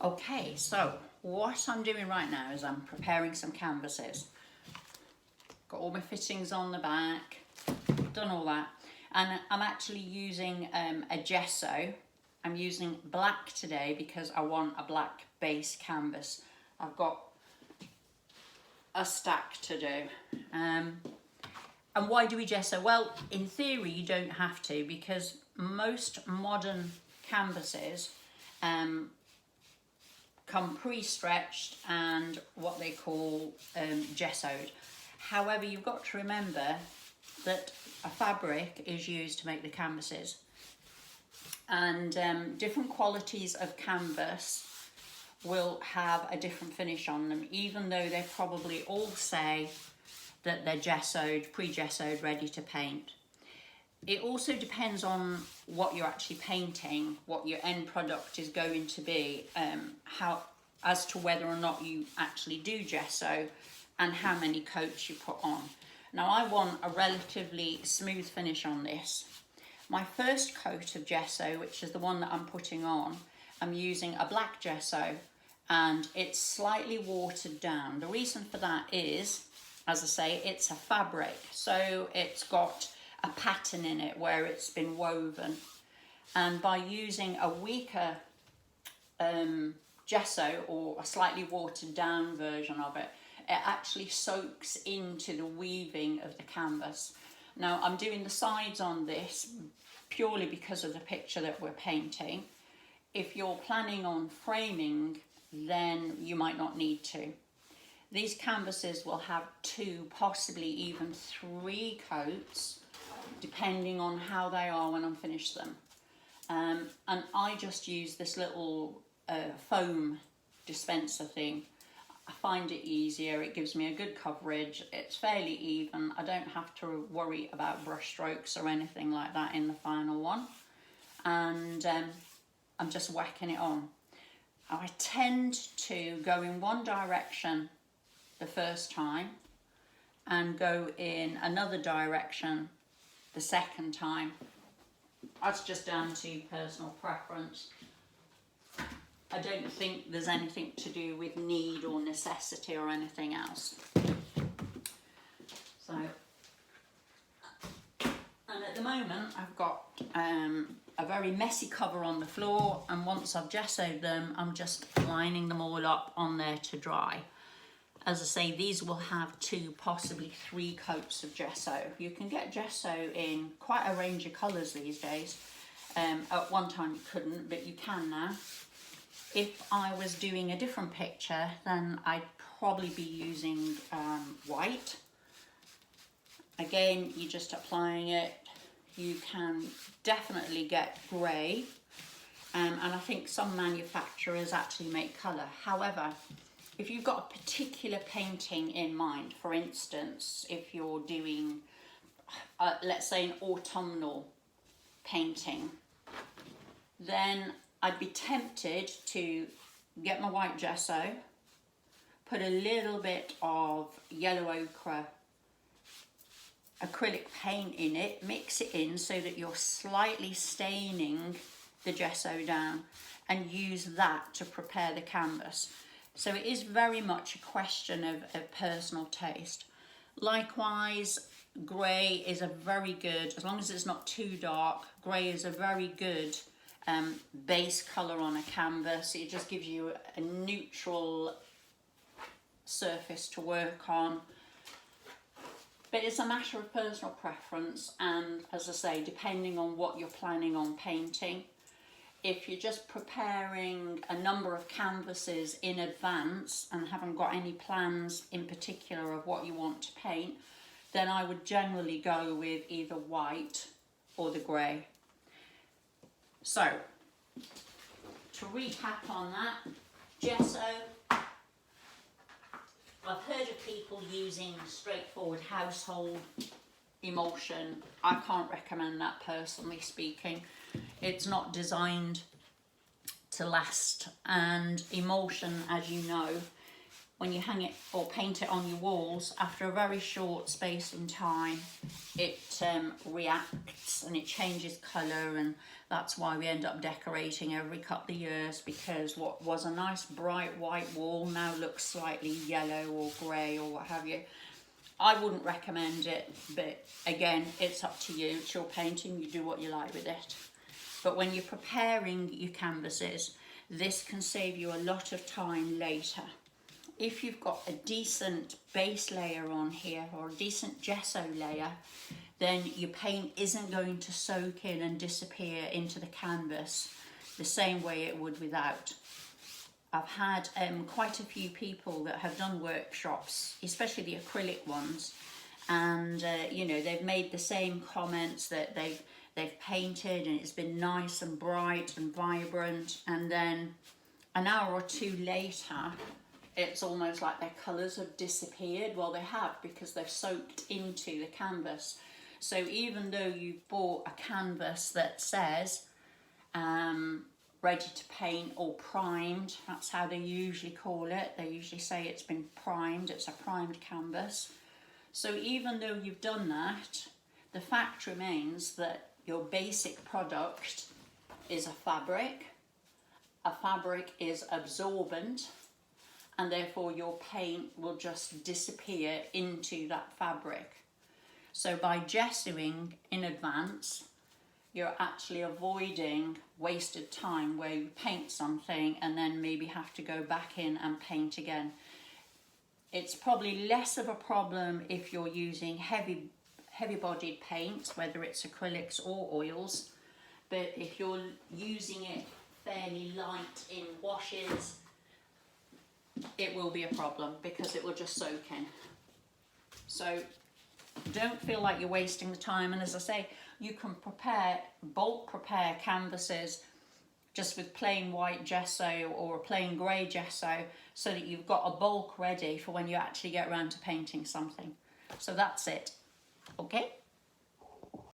Okay, so what I'm doing right now is I'm preparing some canvases. Got all my fittings on the back, done all that. And I'm actually using a gesso. I'm using black today because I want a black base canvas. I've got a stack to do. And why do we gesso? Well, in theory, you don't have to, because most modern canvases come pre-stretched and what they call gessoed. However, you've got to remember that a fabric is used to make the canvases, and different qualities of canvas will have a different finish on them, even though they probably all say that they're gessoed, pre-gessoed, ready to paint. It also depends on what you're actually painting, what your end product is going to be, as to whether or not you actually do gesso and how many coats you put on. Now, I want a relatively smooth finish on this. My first coat of gesso, which is the one that I'm putting on, I'm using a black gesso and it's slightly watered down. The reason for that is, as I say, it's a fabric, so it's got a pattern in it where it's been woven, and by using a weaker gesso or a slightly watered down version of it, it actually soaks into the weaving of the canvas. Now, I'm doing the sides on this purely because of the picture that we're painting. If you're planning on framing, then you might not need to. These canvases will have 2, possibly even 3 coats, depending on how they are when I'm finished them. And I just use this little foam dispenser thing. I find it easier, it gives me a good coverage, it's fairly even, I don't have to worry about brush strokes or anything like that in the final one. And I'm just whacking it on. I tend to go in one direction the first time and go in another direction the second time. That's just down to personal preference. I don't think there's anything to do with need or necessity or anything else. So, and at the moment I've got a very messy cover on the floor, and once I've gessoed them, I'm just lining them all up on there to dry. As I say, these will have 2, possibly 3 coats of gesso. You can get gesso in quite a range of colours these days. At one time you couldn't, but you can now. If I was doing a different picture, then I'd probably be using white. Again, you're just applying it. You can definitely get grey, and I think some manufacturers actually make colour. However, if you've got a particular painting in mind, for instance, if you're doing, let's say, an autumnal painting, then I'd be tempted to get my white gesso, put a little bit of yellow ochre acrylic paint in it, mix it in so that you're slightly staining the gesso down, and use that to prepare the canvas. So it is very much a question of personal taste. Likewise, grey is a very good, as long as it's not too dark, grey is a very good base colour on a canvas. It just gives you a neutral surface to work on. But it's a matter of personal preference, and as I say, depending on what you're planning on painting. If you're just preparing a number of canvases in advance and haven't got any plans in particular of what you want to paint, then I would generally go with either white or the grey. So, to recap on that, gesso, I've heard of people using straightforward household emulsion. I can't recommend that, personally speaking. It's not designed to last, and emulsion, as you know, when you hang it or paint it on your walls, after a very short space in time, it reacts and it changes colour, and that's why we end up decorating every couple of years, because what was a nice bright white wall now looks slightly yellow or grey or what have you. I wouldn't recommend it, but again, it's up to you. It's your painting, you do what you like with it. But when you're preparing your canvases, this can save you a lot of time later. If you've got a decent base layer on here or a decent gesso layer, then your paint isn't going to soak in and disappear into the canvas the same way it would without. I've had quite a few people that have done workshops, especially the acrylic ones, and you know, they've made the same comments that they've painted and it's been nice and bright and vibrant, and then an hour or two later it's almost like their colours have disappeared. Well, they have, because they've soaked into the canvas. So even though you've bought a canvas that says ready to paint or primed, that's how they usually call it. They usually say it's been primed, it's a primed canvas. So even though you've done that, the fact remains that your basic product is a fabric. A fabric is absorbent, and therefore your paint will just disappear into that fabric. So by gessoing in advance, you're actually avoiding wasted time where you paint something and then maybe have to go back in and paint again. It's probably less of a problem if you're using heavy bodied paint, whether it's acrylics or oils, but if you're using it fairly light in washes, it will be a problem because it will just soak in. So don't feel like you're wasting the time, and as I say, you can bulk prepare canvases just with plain white gesso or a plain grey gesso, so that you've got a bulk ready for when you actually get around to painting something. So that's it. Okay.